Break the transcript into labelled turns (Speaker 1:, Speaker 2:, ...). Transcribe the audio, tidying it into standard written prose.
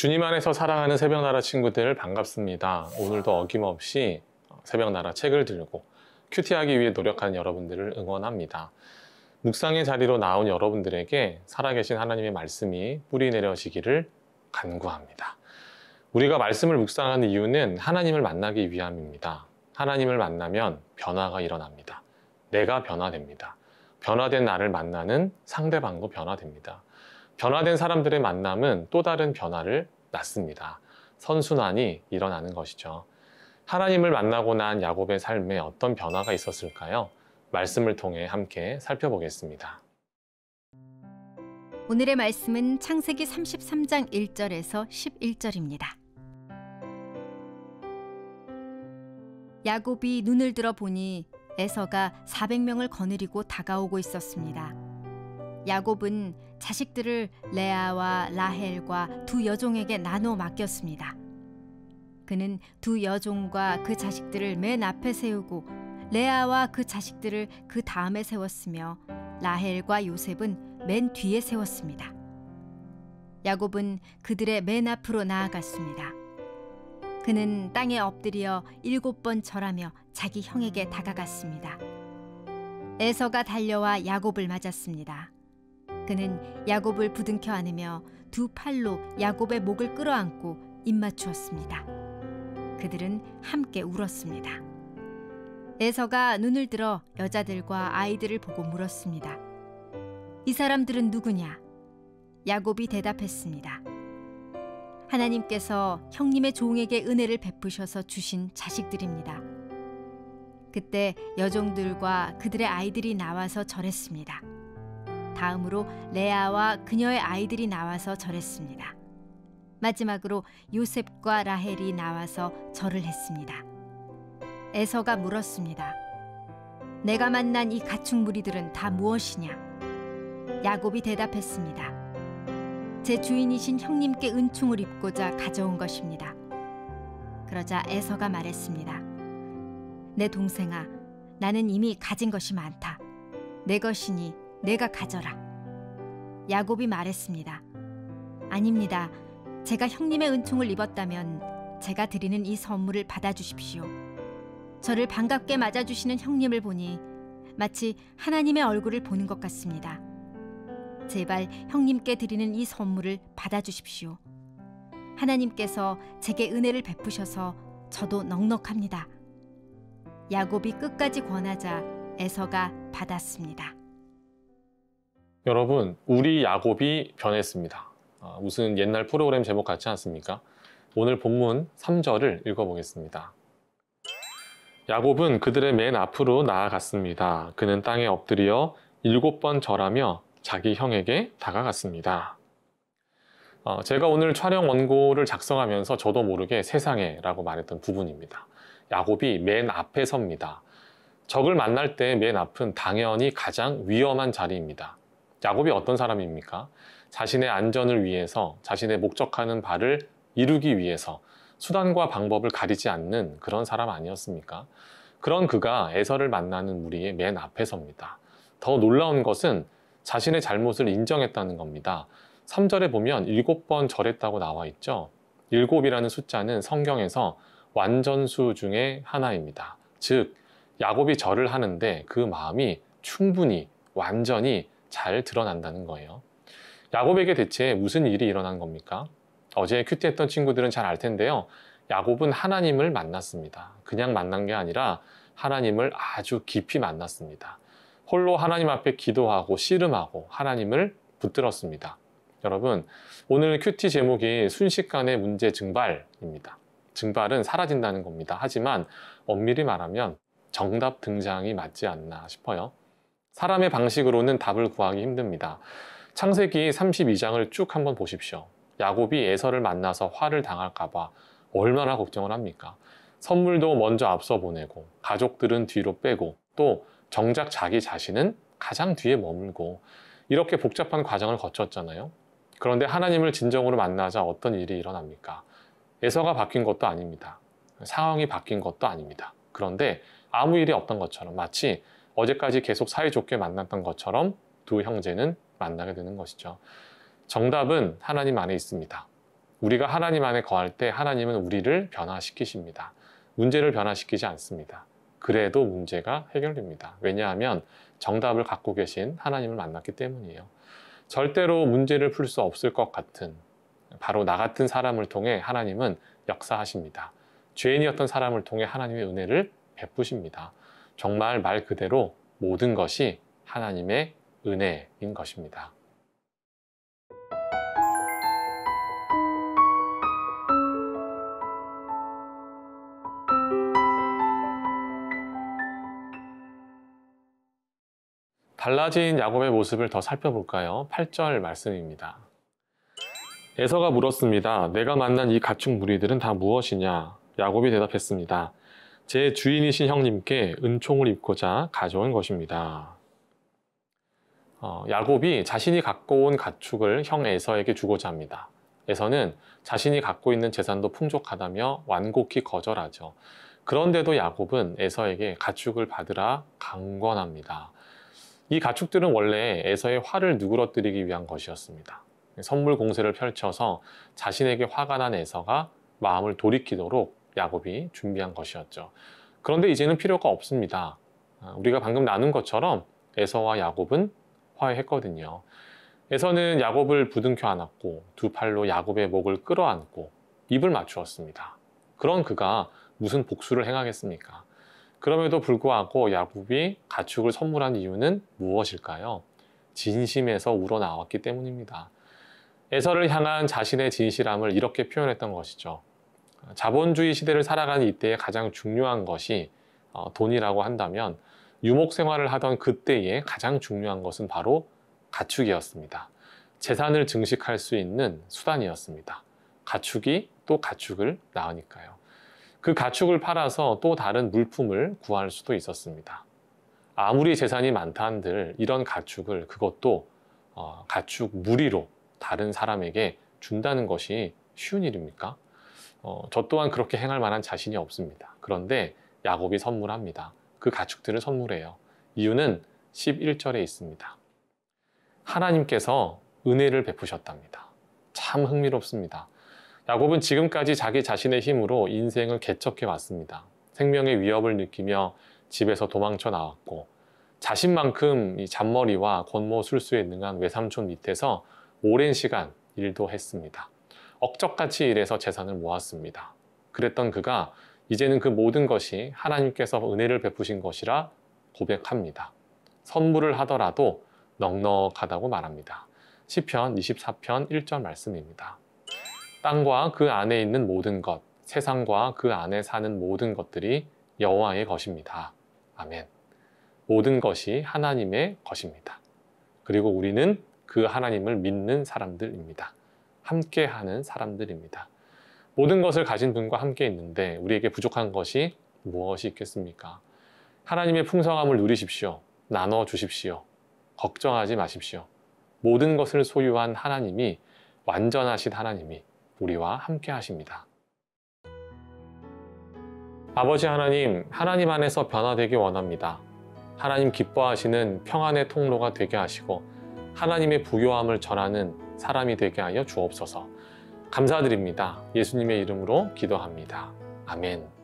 Speaker 1: 주님 안에서 사랑하는 새벽나라 친구들 반갑습니다. 오늘도 어김없이 새벽나라 책을 들고 큐티하기 위해 노력하는 여러분들을 응원합니다. 묵상의 자리로 나온 여러분들에게 살아계신 하나님의 말씀이 뿌리 내려지기를 간구합니다. 우리가 말씀을 묵상하는 이유는 하나님을 만나기 위함입니다. 하나님을 만나면 변화가 일어납니다. 내가 변화됩니다. 변화된 나를 만나는 상대방도 변화됩니다. 변화된 사람들의 만남은 또 다른 변화를 낳습니다. 선순환이 일어나는 것이죠. 하나님을 만나고 난 야곱의 삶에 어떤 변화가 있었을까요? 말씀을 통해 함께 살펴보겠습니다.
Speaker 2: 오늘의 말씀은 창세기 33장 1절에서 11절입니다. 야곱이 눈을 들어 보니 에서가 400명을 거느리고 다가오고 있었습니다. 야곱은 자식들을 레아와 라헬과 두 여종에게 나눠 맡겼습니다. 그는 두 여종과 그 자식들을 맨 앞에 세우고 레아와 그 자식들을 그 다음에 세웠으며 라헬과 요셉은 맨 뒤에 세웠습니다. 야곱은 그들의 맨 앞으로 나아갔습니다. 그는 땅에 엎드려 7번 절하며 자기 형에게 다가갔습니다. 에서가 달려와 야곱을 맞았습니다. 그는 야곱을 부둥켜 안으며 두 팔로 야곱의 목을 끌어안고 입맞추었습니다. 그들은 함께 울었습니다. 에서가 눈을 들어 여자들과 아이들을 보고 물었습니다. 이 사람들은 누구냐? 야곱이 대답했습니다. 하나님께서 형님의 종에게 은혜를 베푸셔서 주신 자식들입니다. 그때 여종들과 그들의 아이들이 나와서 절했습니다. 다음으로 레아와 그녀의 아이들이 나와서 절했습니다. 마지막으로 요셉과 라헬이 나와서 절을 했습니다. 에서가 물었습니다. 내가 만난 이 가축 무리들은 다 무엇이냐? 야곱이 대답했습니다. 제 주인이신 형님께 은총을 입고자 가져온 것입니다. 그러자 에서가 말했습니다. 내 동생아, 나는 이미 가진 것이 많다. 내 것이니 내가 가져라. 야곱이 말했습니다. 아닙니다. 제가 형님의 은총을 입었다면 제가 드리는 이 선물을 받아주십시오. 저를 반갑게 맞아주시는 형님을 보니 마치 하나님의 얼굴을 보는 것 같습니다. 제발 형님께 드리는 이 선물을 받아주십시오. 하나님께서 제게 은혜를 베푸셔서 저도 넉넉합니다. 야곱이 끝까지 권하자 에서가 받았습니다.
Speaker 1: 여러분, 우리 야곱이 변했습니다. 무슨 옛날 프로그램 제목 같지 않습니까? 오늘 본문 3절을 읽어보겠습니다. 야곱은 그들의 맨 앞으로 나아갔습니다. 그는 땅에 엎드려 7번 절하며 자기 형에게 다가갔습니다. 제가 오늘 촬영 원고를 작성하면서 저도 모르게 세상에 라고 말했던 부분입니다. 야곱이 맨 앞에 섭니다. 적을 만날 때 맨 앞은 당연히 가장 위험한 자리입니다. 야곱이 어떤 사람입니까? 자신의 안전을 위해서, 자신의 목적하는 바를 이루기 위해서 수단과 방법을 가리지 않는 그런 사람 아니었습니까? 그런 그가 에서를 만나는 무리의 맨 앞에 섭니다. 더 놀라운 것은 자신의 잘못을 인정했다는 겁니다. 3절에 보면 7번 절했다고 나와 있죠. 7이라는 숫자는 성경에서 완전수 중에 하나입니다. 즉, 야곱이 절을 하는데 그 마음이 충분히, 완전히 잘 드러난다는 거예요. 야곱에게 대체 무슨 일이 일어난 겁니까? 어제 큐티했던 친구들은 잘 알 텐데요. 야곱은 하나님을 만났습니다. 그냥 만난 게 아니라 하나님을 아주 깊이 만났습니다. 홀로 하나님 앞에 기도하고 씨름하고 하나님을 붙들었습니다. 여러분, 오늘 큐티 제목이 순식간에 문제 증발입니다. 증발은 사라진다는 겁니다. 하지만 엄밀히 말하면 정답 등장이 맞지 않나 싶어요. 사람의 방식으로는 답을 구하기 힘듭니다. 창세기 32장을 쭉 한번 보십시오. 야곱이 에서를 만나서 화를 당할까 봐 얼마나 걱정을 합니까? 선물도 먼저 앞서 보내고 가족들은 뒤로 빼고 또 정작 자기 자신은 가장 뒤에 머물고 이렇게 복잡한 과정을 거쳤잖아요. 그런데 하나님을 진정으로 만나자 어떤 일이 일어납니까? 에서가 바뀐 것도 아닙니다. 상황이 바뀐 것도 아닙니다. 그런데 아무 일이 없던 것처럼 마치 어제까지 계속 사이좋게 만났던 것처럼 두 형제는 만나게 되는 것이죠. 정답은 하나님 안에 있습니다. 우리가 하나님 안에 거할 때 하나님은 우리를 변화시키십니다. 문제를 변화시키지 않습니다. 그래도 문제가 해결됩니다. 왜냐하면 정답을 갖고 계신 하나님을 만났기 때문이에요. 절대로 문제를 풀 수 없을 것 같은 바로 나 같은 사람을 통해 하나님은 역사하십니다. 죄인이었던 사람을 통해 하나님의 은혜를 베푸십니다. 정말 말 그대로 모든 것이 하나님의 은혜인 것입니다. 달라진 야곱의 모습을 더 살펴볼까요? 8절 말씀입니다. 에서가 물었습니다. 내가 만난 이 가축 무리들은 다 무엇이냐? 야곱이 대답했습니다. 제 주인이신 형님께 은총을 입고자 가져온 것입니다. 야곱이 자신이 갖고 온 가축을 형 에서에게 주고자 합니다. 에서는 자신이 갖고 있는 재산도 풍족하다며 완곡히 거절하죠. 그런데도 야곱은 에서에게 가축을 받으라 강권합니다. 이 가축들은 원래 에서의 화를 누그러뜨리기 위한 것이었습니다. 선물 공세를 펼쳐서 자신에게 화가 난 에서가 마음을 돌이키도록 야곱이 준비한 것이었죠. 그런데 이제는 필요가 없습니다. 우리가 방금 나눈 것처럼 에서와 야곱은 화해했거든요. 에서는 야곱을 부둥켜 안았고 두 팔로 야곱의 목을 끌어안고 입을 맞추었습니다. 그런 그가 무슨 복수를 행하겠습니까? 그럼에도 불구하고 야곱이 가축을 선물한 이유는 무엇일까요? 진심에서 우러나왔기 때문입니다. 에서를 향한 자신의 진실함을 이렇게 표현했던 것이죠. 자본주의 시대를 살아가는 이때에 가장 중요한 것이 돈이라고 한다면 유목 생활을 하던 그때에 가장 중요한 것은 바로 가축이었습니다. 재산을 증식할 수 있는 수단이었습니다. 가축이 또 가축을 낳으니까요. 그 가축을 팔아서 또 다른 물품을 구할 수도 있었습니다. 아무리 재산이 많다 한들 이런 가축을 그것도 가축 무리로 다른 사람에게 준다는 것이 쉬운 일입니까? 저 또한 그렇게 행할 만한 자신이 없습니다. 그런데 야곱이 선물합니다. 그 가축들을 선물해요. 이유는 11절에 있습니다. 하나님께서 은혜를 베푸셨답니다. 참 흥미롭습니다. 야곱은 지금까지 자기 자신의 힘으로 인생을 개척해 왔습니다. 생명의 위협을 느끼며 집에서 도망쳐 나왔고 자신만큼 이 잔머리와 권모술수에 능한 외삼촌 밑에서 오랜 시간 일도 했습니다. 억적같이 일해서 재산을 모았습니다. 그랬던 그가 이제는 그 모든 것이 하나님께서 은혜를 베푸신 것이라 고백합니다. 선물을 하더라도 넉넉하다고 말합니다. 시편 24편 1절 말씀입니다. 땅과 그 안에 있는 모든 것, 세상과 그 안에 사는 모든 것들이 여호와의 것입니다. 아멘. 모든 것이 하나님의 것입니다. 그리고 우리는 그 하나님을 믿는 사람들입니다. 함께하는 사람들입니다. 모든 것을 가진 분과 함께 있는데 우리에게 부족한 것이 무엇이 있겠습니까? 하나님의 풍성함을 누리십시오. 나눠주십시오. 걱정하지 마십시오. 모든 것을 소유한 하나님이, 완전하신 하나님이 우리와 함께 하십니다. 아버지 하나님, 하나님 안에서 변화되기 원합니다. 하나님 기뻐하시는 평안의 통로가 되게 하시고 하나님의 부요함을 전하는 사람이 되게 하여 주옵소서. 감사드립니다. 예수님의 이름으로 기도합니다. 아멘.